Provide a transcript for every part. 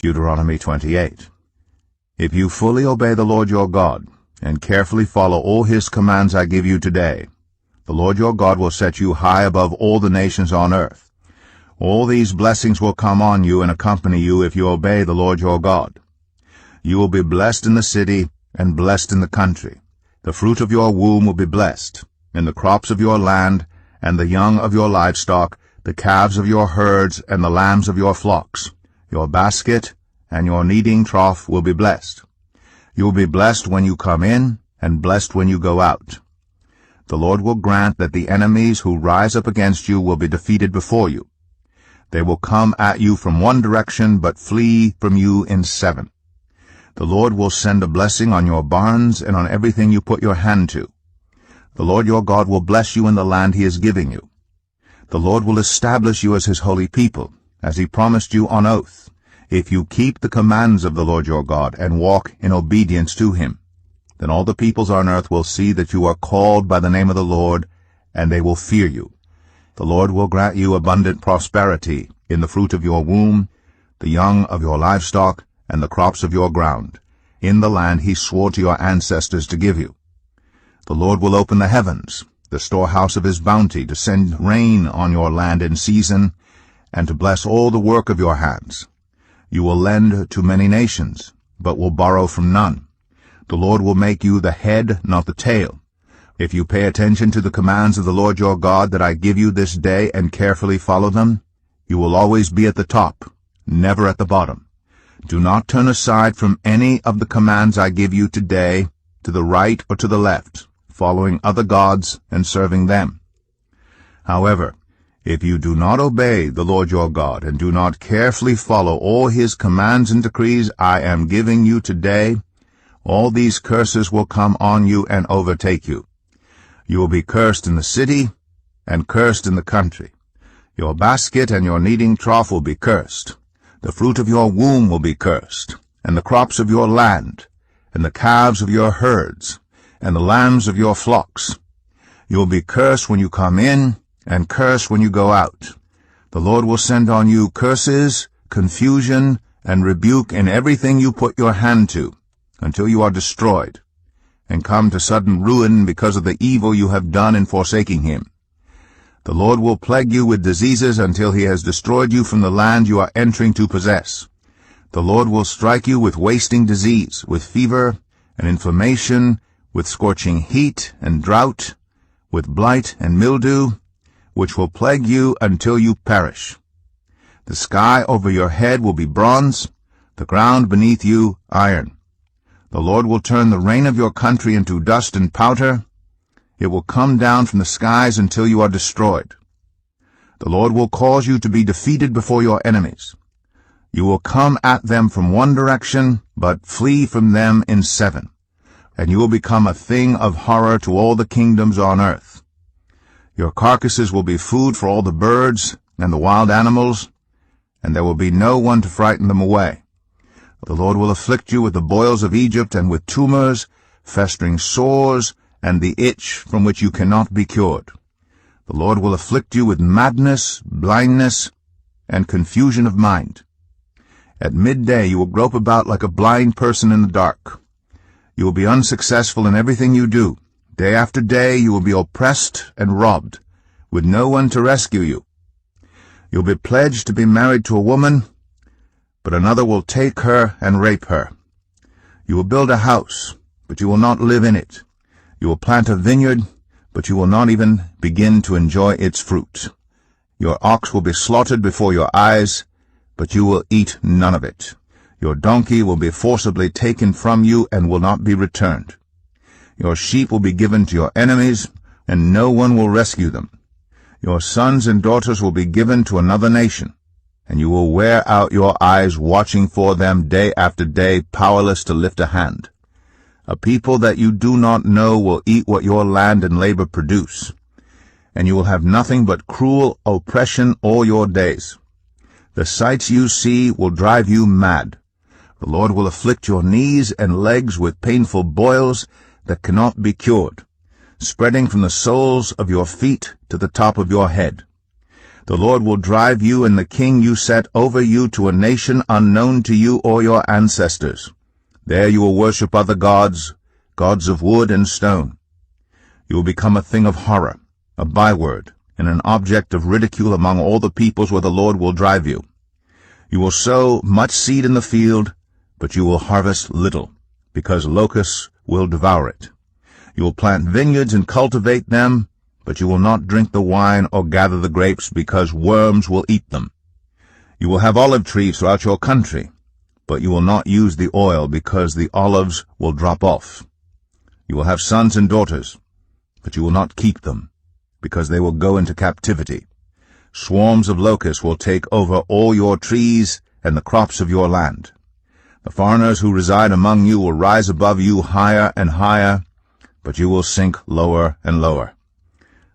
Deuteronomy 28. If you fully obey the Lord your God, and carefully follow all his commands I give you today, the Lord your God will set you high above all the nations on earth. All these blessings will come on you and accompany you if you obey the Lord your God. You will be blessed in the city and blessed in the country. The fruit of your womb will be blessed, and the crops of your land, and the young of your livestock, the calves of your herds, and the lambs of your flocks. Your basket and your kneading trough will be blessed. You will be blessed when you come in, and blessed when you go out. The Lord will grant that the enemies who rise up against you will be defeated before you. They will come at you from one direction, but flee from you in 7. The Lord will send a blessing on your barns and on everything you put your hand to. The Lord your God will bless you in the land he is giving you. The Lord will establish you as his holy people, as he promised you on oath, if you keep the commands of the Lord your God and walk in obedience to him. Then all the peoples on earth will see that you are called by the name of the Lord, and they will fear you. The Lord will grant you abundant prosperity in the fruit of your womb, the young of your livestock, and the crops of your ground, in the land he swore to your ancestors to give you. The Lord will open the heavens, the storehouse of his bounty, to send rain on your land in season, and to bless all the work of your hands. You will lend to many nations, but will borrow from none. The Lord will make you the head, not the tail. If you pay attention to the commands of the Lord your God that I give you this day and carefully follow them, you will always be at the top, never at the bottom. Do not turn aside from any of the commands I give you today, to the right or to the left, following other gods and serving them. However, if you do not obey the Lord your God, and do not carefully follow all his commands and decrees I am giving you today, all these curses will come on you and overtake you. You will be cursed in the city and cursed in the country. Your basket and your kneading trough will be cursed. The fruit of your womb will be cursed, and the crops of your land, and the calves of your herds, and the lambs of your flocks. You will be cursed when you come in, and cursed when you go out. The Lord will send on you curses, confusion, and rebuke in everything you put your hand to, until you are destroyed, and come to sudden ruin because of the evil you have done in forsaking him. The Lord will plague you with diseases until he has destroyed you from the land you are entering to possess. The Lord will strike you with wasting disease, with fever and inflammation, with scorching heat and drought, with blight and mildew, which will plague you until you perish. The sky over your head will be bronze, the ground beneath you iron. The Lord will turn the rain of your country into dust and powder. It will come down from the skies until you are destroyed. The Lord will cause you to be defeated before your enemies. You will come at them from one direction, but flee from them in 7. And you will become a thing of horror to all the kingdoms on earth. Your carcasses will be food for all the birds and the wild animals, and there will be no one to frighten them away. The Lord will afflict you with the boils of Egypt and with tumors, festering sores, and the itch from which you cannot be cured. The Lord will afflict you with madness, blindness, and confusion of mind. At midday you will grope about like a blind person in the dark. You will be unsuccessful in everything you do. Day after day you will be oppressed and robbed, with no one to rescue you. You will be pledged to be married to a woman, but another will take her and rape her. You will build a house, but you will not live in it. You will plant a vineyard, but you will not even begin to enjoy its fruit. Your ox will be slaughtered before your eyes, but you will eat none of it. Your donkey will be forcibly taken from you and will not be returned. Your sheep will be given to your enemies, and no one will rescue them. Your sons and daughters will be given to another nation, and you will wear out your eyes watching for them day after day, powerless to lift a hand. A people that you do not know will eat what your land and labor produce, and you will have nothing but cruel oppression all your days. The sights you see will drive you mad. The Lord will afflict your knees and legs with painful boils that cannot be cured, spreading from the soles of your feet to the top of your head. The Lord will drive you and the king you set over you to a nation unknown to you or your ancestors. There you will worship other gods, gods of wood and stone. You will become a thing of horror, a byword, and an object of ridicule among all the peoples where the Lord will drive you. You will sow much seed in the field, but you will harvest little, because locusts will devour it. You will plant vineyards and cultivate them, but you will not drink the wine or gather the grapes, because worms will eat them. You will have olive trees throughout your country, but you will not use the oil, because the olives will drop off. You will have sons and daughters, but you will not keep them, because they will go into captivity. Swarms of locusts will take over all your trees and the crops of your land. The foreigners who reside among you will rise above you higher and higher, but you will sink lower and lower.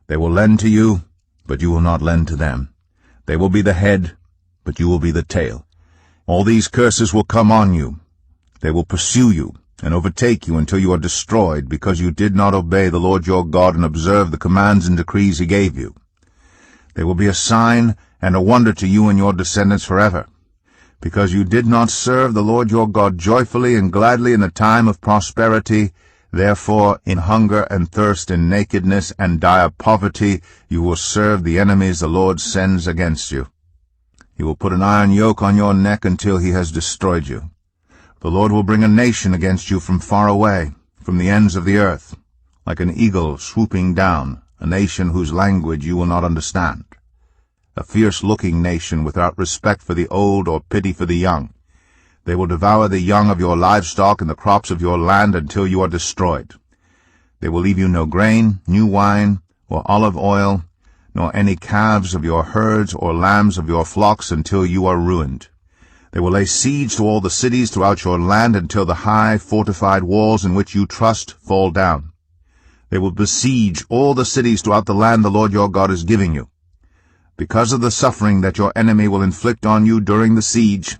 They will lend to you, but you will not lend to them. They will be the head, but you will be the tail. All these curses will come on you. They will pursue you and overtake you until you are destroyed, because you did not obey the Lord your God and observe the commands and decrees he gave you. They will be a sign and a wonder to you and your descendants forever, because you did not serve the Lord your God joyfully and gladly in the time of prosperity. Therefore, in hunger and thirst, in nakedness and dire poverty, you will serve the enemies the Lord sends against you. He will put an iron yoke on your neck until he has destroyed you. The Lord will bring a nation against you from far away, from the ends of the earth, like an eagle swooping down, a nation whose language you will not understand. A fierce-looking nation without respect for the old or pity for the young. They will devour the young of your livestock and the crops of your land until you are destroyed. They will leave you no grain, new wine, or olive oil, nor any calves of your herds or lambs of your flocks until you are ruined. They will lay siege to all the cities throughout your land until the high fortified walls in which you trust fall down. They will besiege all the cities throughout the land the Lord your God is giving you. Because of the suffering that your enemy will inflict on you during the siege,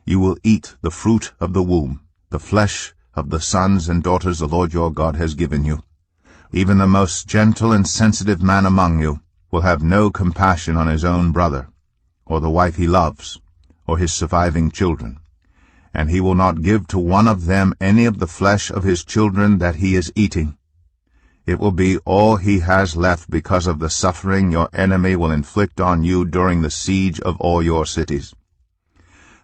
you will eat the fruit of the womb, the flesh of the sons and daughters the Lord your God has given you. Even the most gentle and sensitive man among you will have no compassion on his own brother, or the wife he loves, or his surviving children, and he will not give to one of them any of the flesh of his children that he is eating. It will be all he has left because of the suffering your enemy will inflict on you during the siege of all your cities.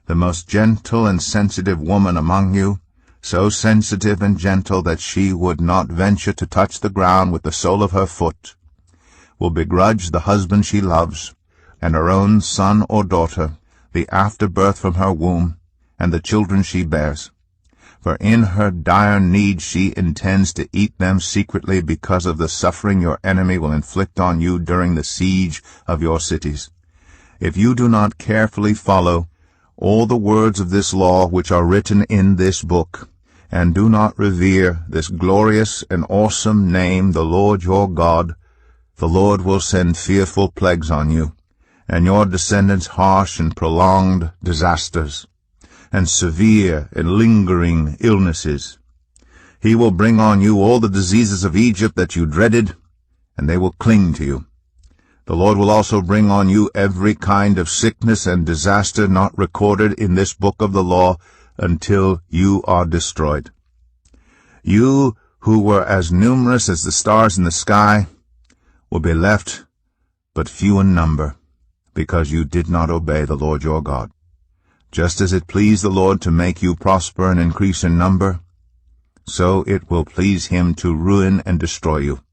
The most gentle and sensitive woman among you, so sensitive and gentle that she would not venture to touch the ground with the sole of her foot, will begrudge the husband she loves, and her own son or daughter, the afterbirth from her womb, and the children she bears. For in her dire need she intends to eat them secretly because of the suffering your enemy will inflict on you during the siege of your cities. If you do not carefully follow all the words of this law which are written in this book, and do not revere this glorious and awesome name, the Lord your God, the Lord will send fearful plagues on you, and your descendants harsh and prolonged disasters, and severe and lingering illnesses. He will bring on you all the diseases of Egypt that you dreaded, and they will cling to you. The Lord will also bring on you every kind of sickness and disaster not recorded in this book of the law until you are destroyed. You, who were as numerous as the stars in the sky, will be left but few in number, because you did not obey the Lord your God. Just as it pleased the Lord to make you prosper and increase in number, so it will please him to ruin and destroy you.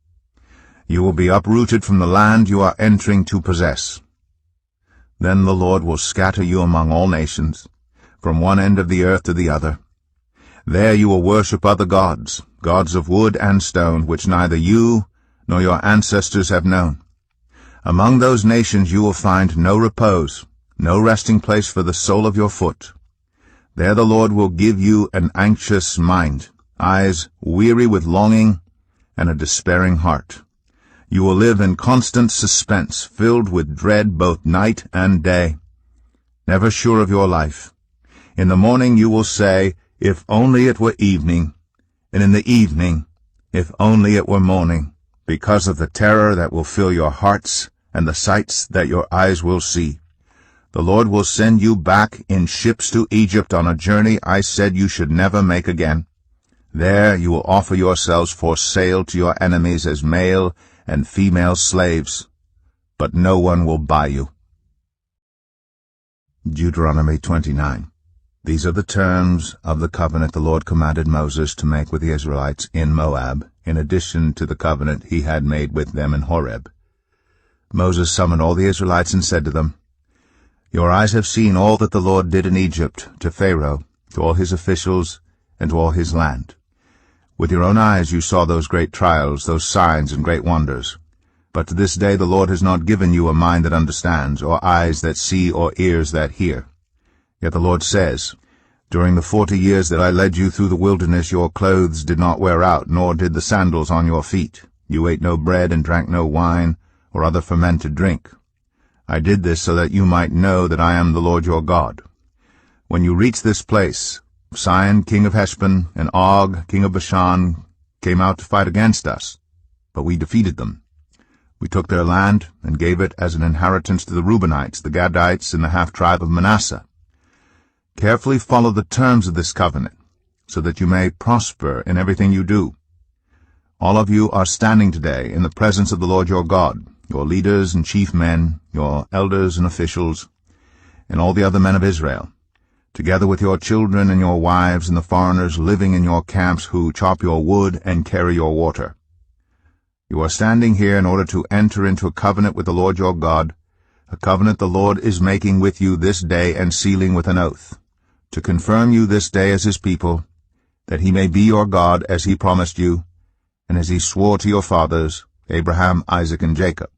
You will be uprooted from the land you are entering to possess. Then the Lord will scatter you among all nations, from one end of the earth to the other. There you will worship other gods, gods of wood and stone, which neither you nor your ancestors have known. Among those nations you will find no repose, no resting place for the sole of your foot. There the Lord will give you an anxious mind, eyes weary with longing, and a despairing heart. You will live in constant suspense, filled with dread both night and day, never sure of your life. In the morning you will say, "If only it were evening," and in the evening, "If only it were morning," because of the terror that will fill your hearts and the sights that your eyes will see. The Lord will send you back in ships to Egypt on a journey I said you should never make again. There you will offer yourselves for sale to your enemies as male and female slaves, but no one will buy you. Deuteronomy 29. These are the terms of the covenant the Lord commanded Moses to make with the Israelites in Moab, in addition to the covenant he had made with them in Horeb. Moses summoned all the Israelites and said to them, Your eyes have seen all that the Lord did in Egypt, to Pharaoh, to all his officials, and to all his land. With your own eyes you saw those great trials, those signs and great wonders. But to this day the Lord has not given you a mind that understands, or eyes that see, or ears that hear. Yet the Lord says, During the 40 years that I led you through the wilderness your clothes did not wear out, nor did the sandals on your feet. You ate no bread and drank no wine, or other fermented drink. I did this so that you might know that I am the Lord your God. When you reach this place, Sihon, king of Heshbon, and Og, king of Bashan, came out to fight against us, but we defeated them. We took their land and gave it as an inheritance to the Reubenites, the Gadites, and the half-tribe of Manasseh. Carefully follow the terms of this covenant, so that you may prosper in everything you do. All of you are standing today in the presence of the Lord your God, your leaders and chief men, your elders and officials, and all the other men of Israel, together with your children and your wives and the foreigners living in your camps who chop your wood and carry your water. You are standing here in order to enter into a covenant with the Lord your God, a covenant the Lord is making with you this day and sealing with an oath, to confirm you this day as his people, that he may be your God as he promised you, and as he swore to your fathers, Abraham, Isaac, and Jacob.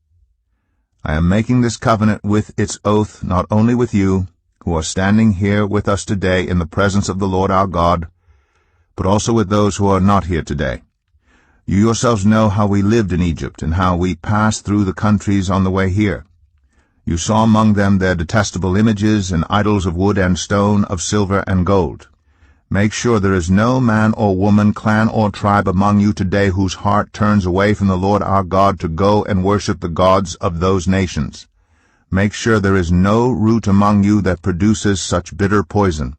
I am making this covenant with its oath not only with you, who are standing here with us today in the presence of the Lord our God, but also with those who are not here today. You yourselves know how we lived in Egypt, and how we passed through the countries on the way here. You saw among them their detestable images and idols of wood and stone, of silver and gold. Make sure there is no man or woman, clan or tribe among you today whose heart turns away from the Lord our God to go and worship the gods of those nations. Make sure there is no root among you that produces such bitter poison.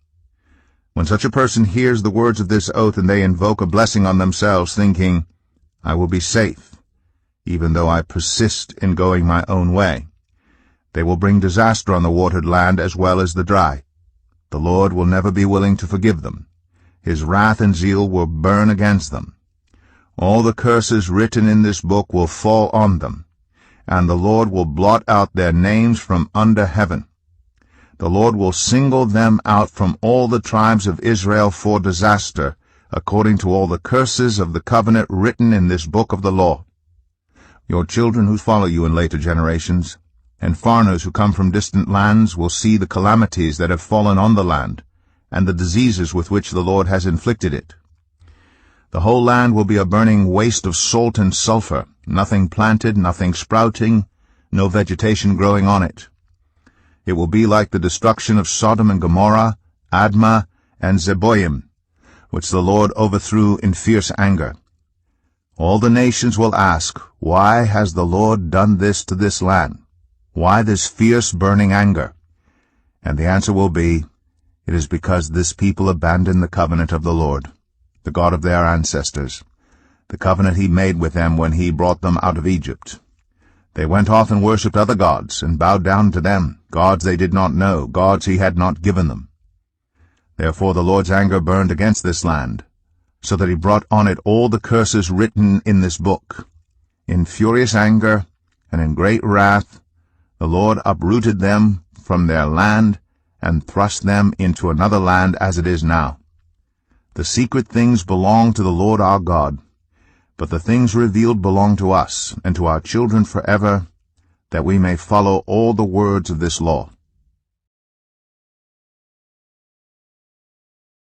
When such a person hears the words of this oath and they invoke a blessing on themselves, thinking, I will be safe, even though I persist in going my own way, they will bring disaster on the watered land as well as the dry. The Lord will never be willing to forgive them. His wrath and zeal will burn against them. All the curses written in this book will fall on them, and the Lord will blot out their names from under heaven. The Lord will single them out from all the tribes of Israel for disaster, according to all the curses of the covenant written in this book of the law. Your children who follow you in later generations, and foreigners who come from distant lands, will see the calamities that have fallen on the land, and the diseases with which the Lord has inflicted it. The whole land will be a burning waste of salt and sulfur, nothing planted, nothing sprouting, no vegetation growing on it. It will be like the destruction of Sodom and Gomorrah, Admah, and Zeboim, which the Lord overthrew in fierce anger. All the nations will ask, Why has the Lord done this to this land? Why this fierce burning anger? And the answer will be, It is because this people abandoned the covenant of the Lord, the God of their ancestors, the covenant he made with them when he brought them out of Egypt. They went off and worshipped other gods, and bowed down to them, gods they did not know, gods he had not given them. Therefore the Lord's anger burned against this land, so that he brought on it all the curses written in this book. In furious anger and in great wrath, the Lord uprooted them from their land and thrust them into another land as it is now. The secret things belong to the Lord our God, but the things revealed belong to us and to our children forever, that we may follow all the words of this law.